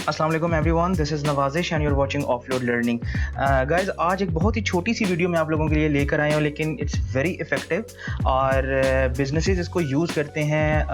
अस्सलाम वालेकुम everyone, this is Nawazish and you are watching offload learning. Guys, आज एक बहुत ही छोटी सी वीडियो मैं आप लोगों के लिए लेकर आया हूँ, लेकिन इट्स वेरी इफ़ेक्टिव और बिजनेसेस इसको यूज़ करते हैं।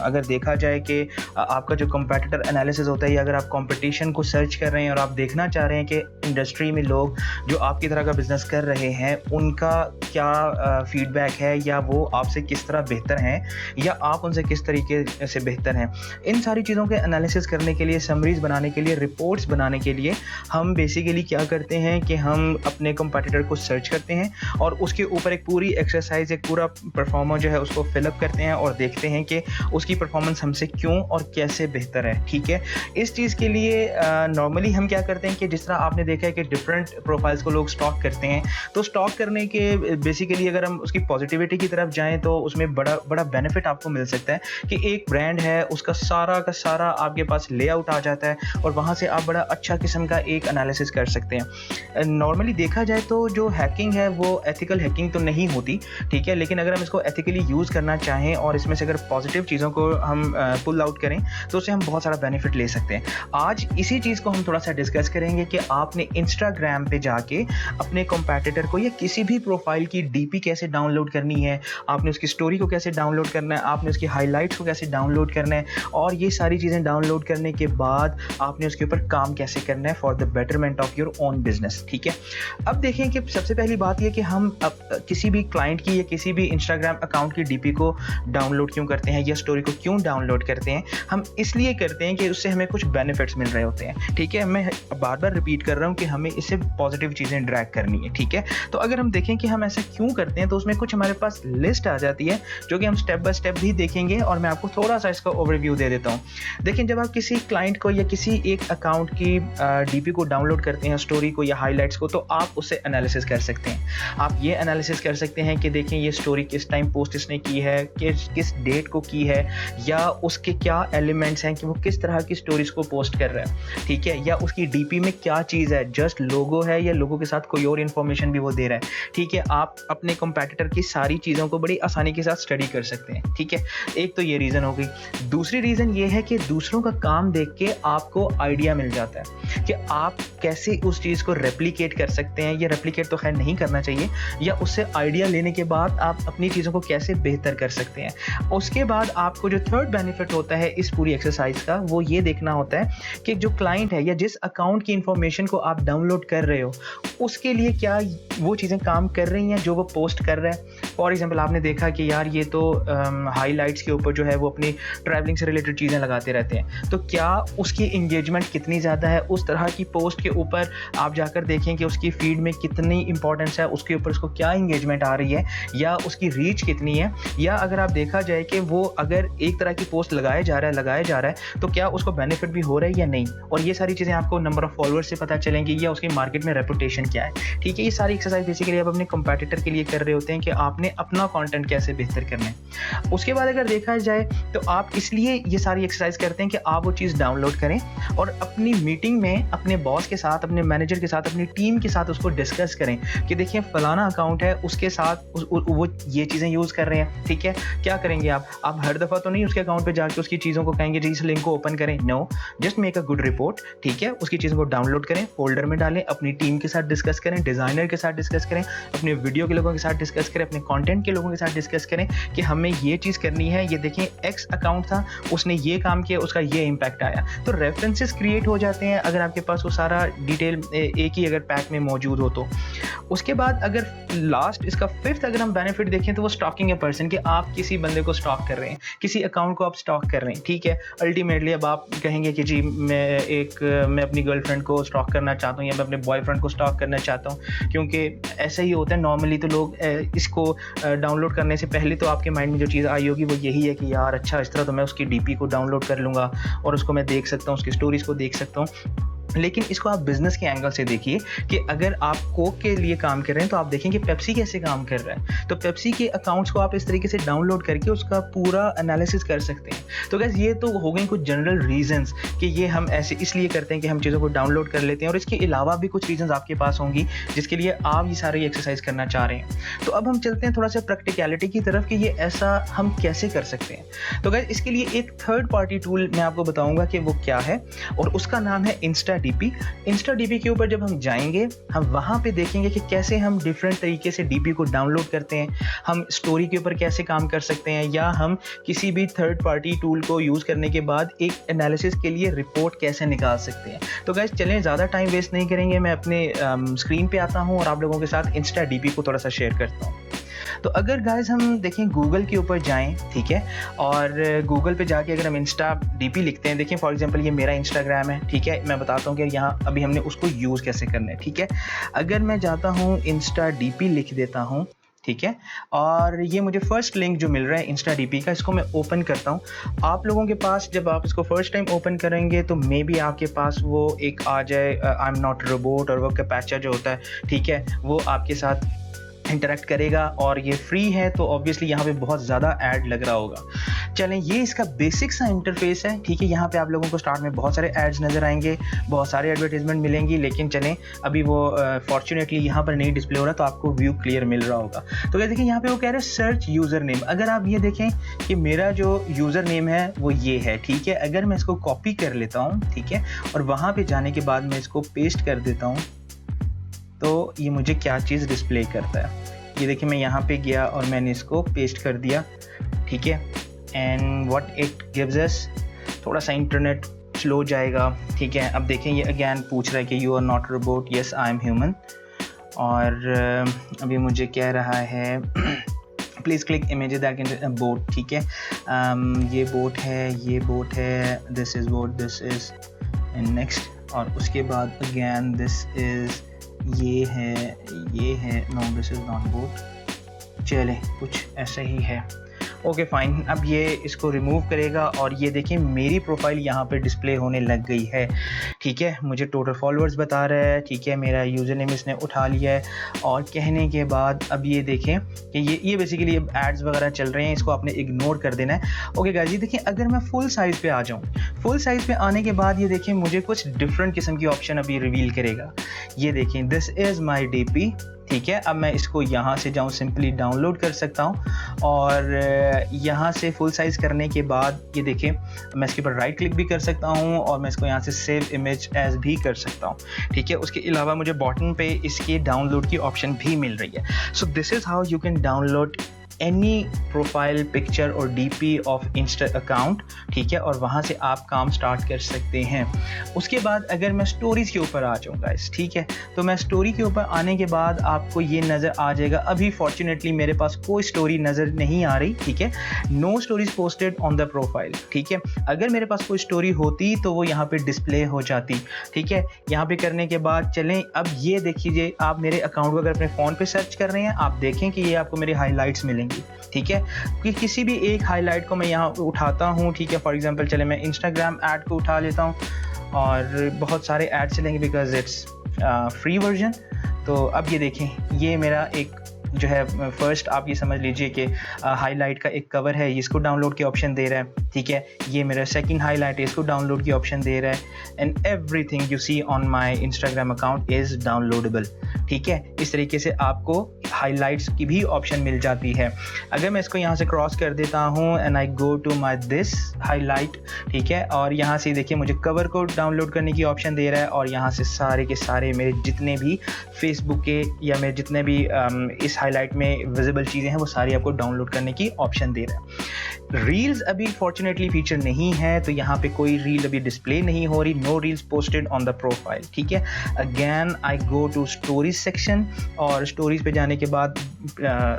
अगर देखा जाए कि आपका जो कंपेटिटर एनालिसिस होता है, या अगर आप कंपटीशन को सर्च कर रहे हैं और आप देखना चाह रहे हैं कि इंडस्ट्री में लोग जो आपकी तरह का बिज़नेस कर रहे हैं उनका क्या फीडबैक है, या वो आपसे किस तरह बेहतर हैं, या आप उनसे किस तरीके से बेहतर हैं, इन सारी चीज़ों के एनालिसिस करने के लिए, समरीज़ बनाने के लिए, रिपोर्ट्स बनाने के लिए हम बेसिकली क्या करते हैं कि हम अपने कंपटीटर को सर्च करते हैं और उसके ऊपर एक पूरी एक्सरसाइज, एक पूरा परफॉर्मर जो है उसको फिलअप करते हैं और देखते हैं कि उसकी परफॉर्मेंस हमसे क्यों और कैसे बेहतर है। ठीक है, इस चीज़ के लिए नॉर्मली हम क्या करते हैं कि जिस तरह आपने देखा है कि डिफरेंट प्रोफाइल्स को लोग स्टॉक करते हैं, तो स्टॉक करने के बेसिकली अगर हम उसकी पॉजिटिविटी की तरफ जाएँ तो उसमें बड़ा बेनिफिट आपको मिल सकता है कि एक ब्रांड है, उसका सारा का सारा आपके पास लेआउट आ जाता है और वहाँ से आप बड़ा अच्छा किस्म का एक एनालिसिस कर सकते हैं। नॉर्मली देखा जाए तो जो हैकिंग है वो एथिकल हैकिंग तो नहीं होती, ठीक है, लेकिन अगर हम इसको एथिकली यूज़ करना चाहें और इसमें से अगर पॉजिटिव चीज़ों को हम पुल आउट करें तो उससे हम बहुत सारा बेनिफिट ले सकते हैं। आज इसी चीज़ को हम थोड़ा सा डिस्कस करेंगे कि आपने इंस्टाग्राम पे जाके अपने कंपेटिटर को या किसी भी प्रोफाइल की डीपी कैसे डाउनलोड करनी है, आपने उसकी स्टोरी को कैसे डाउनलोड करना है, आपने उसकी हाईलाइट्स को कैसे डाउनलोड करना है, और ये सारी चीज़ें डाउनलोड करने के बाद आपने उसके ऊपर काम कैसे करना है for the betterment of your own business. ठीक है, अब देखें कि सबसे पहली बात यह कि हम अब किसी भी क्लाइंट की या किसी भी इंस्टाग्राम अकाउंट की डीपी को डाउनलोड क्यों करते हैं या स्टोरी को क्यों डाउनलोड करते हैं। हम इसलिए करते हैं कि उससे हमें कुछ बेनिफिट्स मिल रहे होते हैं। ठीक है, मैं बार बार रिपीट कर रहा हूँ कि हमें इससे पॉजिटिव चीज़ें ड्रैग करनी है। ठीक है, तो अगर हम देखें कि हम ऐसा क्यों करते हैं तो उसमें कुछ हमारे पास लिस्ट आ जाती है जो कि हम स्टेप बाय स्टेप भी देखेंगे और मैं आपको थोड़ा सा इसका ओवरव्यू दे देता हूँ। देखें, जब आप किसी क्लाइंट को या किसी एक अकाउंट की डीपी को डाउनलोड करते हैं, स्टोरी को या हाईलाइट्स को, तो आप उससे एनालिसिस कर सकते हैं। आप ये एनालिसिस कर सकते हैं कि देखें ये स्टोरी किस टाइम पोस्ट इसने की है, किस डेट को की है, या उसके क्या एलिमेंट्स हैं कि वो किस तरह की स्टोरीज को पोस्ट कर रहा है। ठीक है, या उसकी डीपी में क्या चीज़ है, जस्ट लोगो है या लोगो के साथ कोई और इन्फॉर्मेशन भी वो दे रहा है। ठीक है, आप अपने कंपेटिटर की सारी चीज़ों को बड़ी आसानी के साथ स्टडी कर सकते हैं। ठीक है, एक तो ये रीज़न हो गई। दूसरी रीज़न ये है कि दूसरों का काम देख के आपको आइडिया मिल जाता है कि आप कैसे उस चीज़ को रेप्लिकेट कर सकते हैं, या रेप्लिकेट तो खैर नहीं करना चाहिए, या उससे आइडिया लेने के बाद आप अपनी चीज़ों को कैसे बेहतर कर सकते हैं। उसके बाद आपको जो थर्ड बेनिफिट होता है इस पूरी एक्सरसाइज का, वो ये देखना होता है कि जो क्लाइंट है या जिस अकाउंट की इंफॉर्मेशन को आप डाउनलोड कर रहे हो उसके लिए क्या वो चीज़ें काम कर रही हैं जो वो पोस्ट कर रहा है। फॉर एग्जाम्पल, आपने देखा कि यार ये तो हाईलाइट्स के ऊपर जो है वो अपनी ट्रैवलिंग से रिलेटेड चीज़ें लगाते रहते हैं, तो क्या उसकी इंगेजमेंट कितनी ज़्यादा है, उस तरह की पोस्ट के ऊपर आप जाकर देखें कि उसकी फीड में कितनी इंपॉर्टेंस है, उसके ऊपर उसको क्या इंगेजमेंट आ रही है, या उसकी रीच कितनी है, या अगर आप देखा जाए कि वो अगर एक तरह की पोस्ट लगाया जा रहा है तो क्या उसको बेनिफिट भी हो रहा है या नहीं। और ये सारी चीज़ें आपको नंबर ऑफ फॉलोअर्स से पता चलेंगी, या उसकी मार्केट में रेपुटेशन क्या है। ठीक है, ये सारी एक्सरसाइज बेसिकली आप अपने कंपेटिटर के लिए कर रहे होते हैं कि आपने अपना कंटेंट कैसे बेहतर करना है। उसके बाद अगर देखा जाए तो आप इसलिए ये सारी एक्सरसाइज करते हैं कि आप वो चीज़ डाउनलोड करें और अपनी मीटिंग में अपने बॉस के साथ, अपने मैनेजर के साथ, अपनी टीम के साथ उसको डिस्कस करें कि देखिए फलाना अकाउंट है, उसके साथ वो ये चीज़ें यूज़ कर रहे हैं। ठीक है, क्या करेंगे आप हर दफ़ा तो नहीं उसके अकाउंट पे जाके उसकी चीज़ों को कहेंगे जी इस लिंक को ओपन करें। No, just make a good report. ठीक है, उसकी चीज़ों को डाउनलोड करें, फोल्डर में डालें, अपनी टीम के साथ डिस्कस करें, डिज़ाइनर के साथ डिस्कस करें, अपने वीडियो के लोगों के साथ डिस्कस करें, अपने कंटेंट के लोगों के साथ डिस्कस करें कि हमें ये चीज़ करनी है, ये देखें एक्स अकाउंट था, उसने ये काम किया, उसका ये इम्पैक्ट आया। तो रेफरेंसेस क्रिएट हो जाते हैं अगर आपके पास वो सारा डिटेल एक ही अगर पैक में मौजूद हो तो। उसके बाद अगर लास्ट इसका फिफ्थ अगर हम बेनिफिट देखें तो वो स्टॉकिंग ए पर्सन, कि आप किसी बंदे को स्टॉक कर रहे हैं, किसी अकाउंट को आप स्टॉक कर रहे हैं। ठीक है, अल्टीमेटली अब आप कहेंगे कि जी मैं अपनी गर्लफ्रेंड को स्टॉक करना चाहता हूँ, या मैं अपने बॉयफ्रेंड को स्टॉक करना चाहता हूँ, क्योंकि ऐसा ही होता है नॉर्मली। तो लोग इसको डाउनलोड करने से पहले तो आपके माइंड में जो चीज़ आई होगी वो यही है कि यार अच्छा, इस तरह तो मैं उसकी डीपी को डाउनलोड कर लूँगा और उसको मैं देख सकता हूँ, उसकी स्टोरीज को देख सकता हूँ। लेकिन इसको आप बिज़नेस के एंगल से देखिए कि अगर आप कोक के लिए काम कर रहे हैं तो आप देखें कि पेप्सी कैसे काम कर रहा है। तो पेप्सी के अकाउंट्स को आप इस तरीके से डाउनलोड करके उसका पूरा एनालिसिस कर सकते हैं। तो गाइस ये तो हो गई कुछ जनरल रीजंस कि ये हम ऐसे इसलिए करते हैं कि हम चीज़ों को डाउनलोड कर लेते हैं, और इसके अलावा भी कुछ रीजंस आपके पास होंगी जिसके लिए आप ये सारी एक्सरसाइज करना चाह रहे हैं। तो अब हम चलते हैं थोड़ा सा प्रैक्टिकलिटी की तरफ कि ये ऐसा हम कैसे कर सकते हैं। तो गाइस इसके लिए एक थर्ड पार्टी टूल मैं आपको बताऊंगा कि वो क्या है, और उसका नाम है InstaDP। InstaDP के ऊपर जब हम जाएंगे, हम वहाँ पे देखेंगे कि कैसे हम डिफरेंट तरीके से DP को डाउनलोड करते हैं, हम स्टोरी के ऊपर कैसे काम कर सकते हैं, या हम किसी भी थर्ड पार्टी टूल को यूज़ करने के बाद एक एनालिसिस के लिए रिपोर्ट कैसे निकाल सकते हैं। तो गाइस चलें, ज़्यादा टाइम वेस्ट नहीं करेंगे, मैं अपने स्क्रीन पे आता हूँ और आप लोगों के साथ InstaDP को थोड़ा सा शेयर करता हूँ। तो अगर गाइस हम देखें गूगल के ऊपर जाएं, ठीक है, और गूगल पे जाके अगर हम InstaDP लिखते हैं, देखें फॉर एग्जांपल ये मेरा इंस्टाग्राम है, ठीक है, मैं बताता हूँ कि यहाँ अभी हमने उसको यूज़ कैसे करना है, ठीक है। अगर मैं जाता हूँ InstaDP लिख देता हूँ, ठीक है, और ये मुझे फर्स्ट लिंक जो मिल रहा है InstaDP का, इसको मैं ओपन करता हूँ। आप लोगों के पास जब आप इसको फर्स्ट टाइम ओपन करेंगे तो मे बी आपके पास वो एक आ जाए आई एम नॉट रोबोट, और वो कैप्चा जो होता है, ठीक है, वो आपके साथ इंटरेक्ट करेगा, और ये फ्री है तो ऑब्वियसली यहाँ पे बहुत ज़्यादा ऐड लग रहा होगा। चलें, ये इसका बेसिक सा इंटरफेस है, ठीक है। यहाँ पे आप लोगों को स्टार्ट में बहुत सारे एड्स नज़र आएंगे, बहुत सारे एडवर्टीजमेंट मिलेंगी, लेकिन चलें अभी वो फॉर्चुनेटली यहाँ पर नहीं डिस्प्ले हो रहा, तो आपको व्यू क्लियर मिल रहा होगा। तो क्या देखिए यहाँ पे वो कह रहे हैं सर्च यूज़र नेम। अगर आप ये देखें कि मेरा जो यूज़र नेम है वो ये है, ठीक है। अगर मैं इसको कॉपी कर लेता हूँ, ठीक है, और वहाँ पर जाने के बाद मैं इसको पेस्ट कर देता हूँ, तो ये मुझे क्या चीज़ डिस्प्ले करता है। ये देखिए मैं यहाँ पे गया और मैंने इसको पेस्ट कर दिया, ठीक है, and what it gives us, थोड़ा सा इंटरनेट स्लो जाएगा, ठीक है। अब देखें ये अगेन पूछ रहा है कि you are not robot, yes I am human, और अभी मुझे कह रहा है please click image that in boat, ठीक है। ये बोट है, ये बोट है, this is boat, this is and next, और उसके बाद अगेन दिस इज़, ये है, no this is not boat. चले कुछ ऐसा ही है, ओके फाइन। अब ये इसको रिमूव करेगा और ये देखें मेरी प्रोफाइल यहाँ पे डिस्प्ले होने लग गई है, ठीक है। मुझे टोटल फॉलोअर्स बता रहा है, ठीक है, मेरा यूज़र नेम इसने उठा लिया है, और कहने के बाद अब ये देखें कि ये बेसिकली अब एड्स वगैरह चल रहे हैं, इसको आपने इग्नोर कर देना है। ओके गाइस, ये देखें अगर मैं फुल साइज़ पे आ जाऊँ, फुल साइज़ पे आने के बाद ये देखें मुझे कुछ डिफरेंट किस्म की ऑप्शन अभी रिवील करेगा। ये देखें दिस इज़ माई DP, ठीक है। अब मैं इसको यहाँ से जाऊँ, सिंपली डाउनलोड कर सकता हूँ, और यहाँ से फुल साइज़ करने के बाद ये देखें मैं इसके ऊपर राइट क्लिक भी कर सकता हूँ, और मैं इसको यहाँ से सेव इमेज एज भी कर सकता हूँ, ठीक है। उसके अलावा मुझे बॉटम पे इसके डाउनलोड की ऑप्शन भी मिल रही है। So this is how you can download any profile picture और DP ऑफ इंस्टा अकाउंट, ठीक है, और वहाँ से आप काम स्टार्ट कर सकते हैं। उसके बाद अगर मैं स्टोरीज़ के ऊपर आ जाऊँगा, ठीक है, तो मैं स्टोरी के ऊपर आने के बाद आपको ये नज़र आ जाएगा। अभी फॉर्चुनेटली मेरे पास कोई स्टोरी नज़र नहीं आ रही, ठीक है, no stories posted on the profile, ठीक है। अगर मेरे पास कोई स्टोरी होती तो वो यहाँ पे डिस्प्ले हो जाती, ठीक है। यहाँ पे करने के बाद चलें, अब ये देखिए आप मेरे अकाउंट को अगर अपने फ़ोन पे सर्च कर रहे हैं, आप देखें कि ये आपको मेरे हाईलाइट्स मिलेंगे, ठीक है। कि किसी भी एक हाईलाइट को मैं यहाँ उठाता हूँ, ठीक है, फॉर एग्जांपल चले मैं इंस्टाग्राम ऐड को उठा लेता हूँ, और बहुत सारे ऐड चलेंगे बिकॉज इट्स फ्री वर्जन। तो अब ये देखें ये मेरा एक जो है फर्स्ट आप ये समझ लीजिए कि हाईलाइट का एक कवर है, इसको डाउनलोड की ऑप्शन दे रहा है, ठीक है। ये मेरा सेकंड हाईलाइट है, इसको डाउनलोड की ऑप्शन दे रहा है, and everything you see on my Instagram account is downloadable, ठीक है। इस तरीके से आपको हाईलाइट्स की भी ऑप्शन मिल जाती है। अगर मैं इसको यहाँ से क्रॉस कर देता हूँ and I go to my this highlight, ठीक है, और यहाँ से देखिए मुझे कवर को डाउनलोड करने की ऑप्शन दे रहा है, और यहाँ से सारे के सारे मेरे जितने भी फेसबुक के या मेरे जितने भी इस हाईलाइट में विजिबल चीज़ें हैं वो सारी आपको डाउनलोड करने की ऑप्शन दे रहा है। रील्स अभी फॉर्चुनेटली फीचर नहीं है, तो यहाँ पे कोई रील अभी डिस्प्ले नहीं हो रही, no reels posted on the profile, ठीक है। Again I go to stories section, और स्टोरीज पे जाने के बाद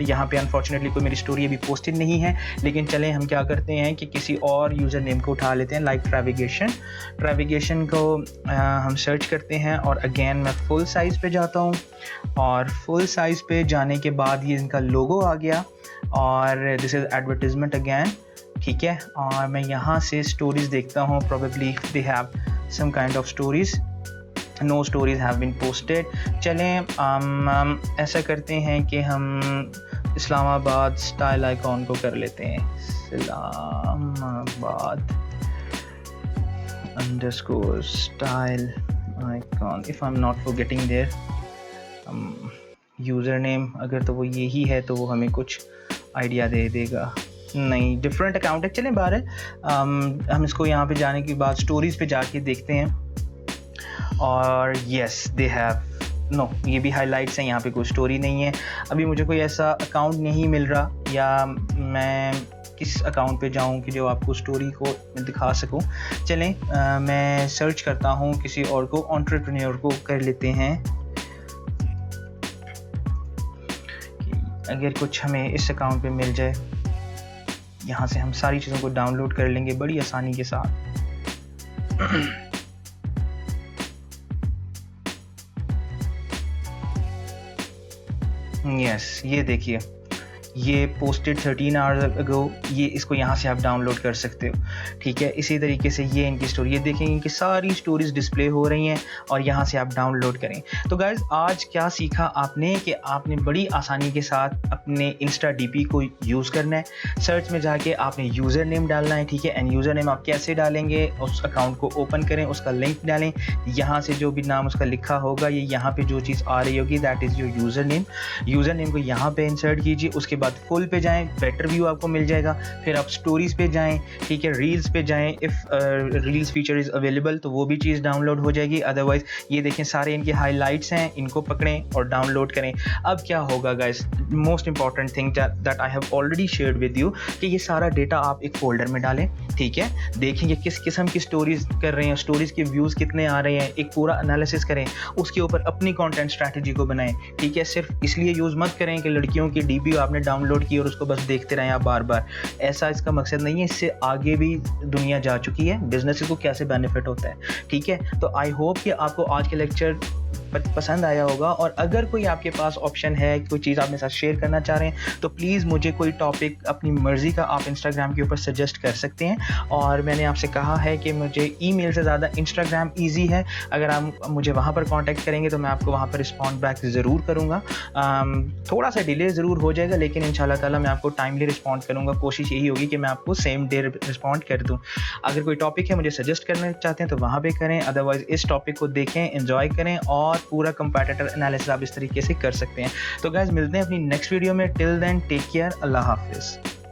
यहाँ पे अनफॉर्चुनेटली कोई मेरी स्टोरी अभी पोस्टेड नहीं है, लेकिन चलें हम क्या करते हैं कि किसी और यूज़र नेम को उठा लेते हैं, लाइक ट्रैविगेशन को हम सर्च करते हैं, और अगेन मैं फुल साइज़ पे जाता हूँ, और फुल साइज़ पे जाने के बाद ये इनका लोगो आ गया, और दिस इज़ एडवर्टीजमेंट अगेन, ठीक है। और मैं यहाँ से स्टोरीज़ देखता हूँ, probably they have some kind of stories, no stories have been posted. चलें ऐसा करते हैं कि हम इस्लामाबाद स्टाइल आइकॉन को कर लेते हैं, Islamabad underscore style icon, if I am not forgetting their username, अगर तो वो यही है तो वो हमें कुछ आइडिया दे देगा। नहीं, डिफरेंट अकाउंट है। चलें बहरहाल हम इसको यहाँ पे जाने के बाद स्टोरीज़ पे जाके देखते हैं और यस दे हैव नो, ये भी हाइलाइट्स हैं, यहाँ पे कोई स्टोरी नहीं है। अभी मुझे कोई ऐसा अकाउंट नहीं मिल रहा, या मैं किस अकाउंट पे जाऊँ कि जो आपको स्टोरी को दिखा सकूँ। चलें मैं सर्च करता हूँ किसी और को, एंटरप्रेन्योर को कर लेते हैं। अगर कुछ हमें इस अकाउंट पे मिल जाए, यहाँ से हम सारी चीज़ों को डाउनलोड कर लेंगे बड़ी आसानी के साथ। यस, ये देखिए, ये पोस्टेड 13 आवर्स अगो, ये इसको यहाँ से आप डाउनलोड कर सकते हो, ठीक है। इसी तरीके से ये इनकी स्टोरी, ये देखेंगे कि सारी स्टोरीज डिस्प्ले हो रही हैं और यहाँ से आप डाउनलोड करें। तो गाइज आज क्या सीखा आपने कि आपने बड़ी आसानी के साथ अपने इंस्टा डीपी को यूज़ करना है। सर्च में जाके आपने यूज़र नेम डालना है, ठीक है। एंड यूज़र नेम आप कैसे डालेंगे, उस अकाउंट को ओपन करें, उसका लिंक डालें, यहाँ से जो भी नाम उसका लिखा होगा ये यहाँ पे जो चीज़ आ रही होगी that is your user name. User name को यहाँ पे इंसर्ट कीजिए, उसके बाद फुल पे जाएं, बेटर व्यू आपको मिल जाएगा। फिर आप स्टोरीज पे जाएं, ठीक है, रील्स पे जाएं, if reels feature is available तो वो भी चीज़ डाउनलोड हो जाएगी। अदरवाइज ये देखें सारे इनके हाइलाइट्स हैं, इनको पकड़ें और डाउनलोड करें। अब क्या होगा guys, most important thing that I have already shared with you कि ये सारा डेटा आप एक फोल्डर में डालें, ठीक है। देखेंगे किस किस्म की स्टोरीज कर रहे हैं, स्टोरीज के व्यूज़ कितने आ रहे हैं, एक पूरा एनालिसिस करें, उसके ऊपर अपनी कंटेंट स्ट्रैटेजी को बनाएं, ठीक है। सिर्फ इसलिए यूज़ मत करें कि लड़कियों की डीपी आपने डाउनलोड की और उसको बस देखते रहें आप बार बार, ऐसा इसका मकसद नहीं है। इससे आगे भी दुनिया जा चुकी है, बिजनेस को कैसे बेनिफिट होता है, ठीक है। तो आई होप कि आपको आज के लेक्चर पसंद आया होगा, और अगर कोई आपके पास ऑप्शन है, कोई चीज़ आप मेरे साथ शेयर करना चाह रहे हैं तो प्लीज़ मुझे कोई टॉपिक अपनी मर्ज़ी का आप इंस्टाग्राम के ऊपर सजेस्ट कर सकते हैं। और मैंने आपसे कहा है कि मुझे ईमेल से ज़्यादा इंस्टाग्राम ईजी है, अगर आप मुझे वहाँ पर कांटेक्ट करेंगे तो मैं आपको वहाँ पर रिस्पॉन्ड बैक ज़रूर करूँगा। थोड़ा सा डिले ज़रूर हो जाएगा लेकिन इंशाल्लाह ताला मैं आपको टाइमली रिस्पॉन्ड करूँगा। कोशिश यही होगी कि मैं आपको सेम डे रिस्पॉन्ड कर दूँ। अगर कोई टॉपिक है मुझे सजेस्ट करना चाहते हैं तो वहाँ पर करें, अदरवाइज़ इस टॉपिक को देखें, एंजॉय करें और पूरा कंपैटिटर एनालिसिस आप इस तरीके से कर सकते हैं। तो गाइस मिलते हैं अपनी नेक्स्ट वीडियो में। टिल देन टेक केयर, अल्लाह हाफिज़।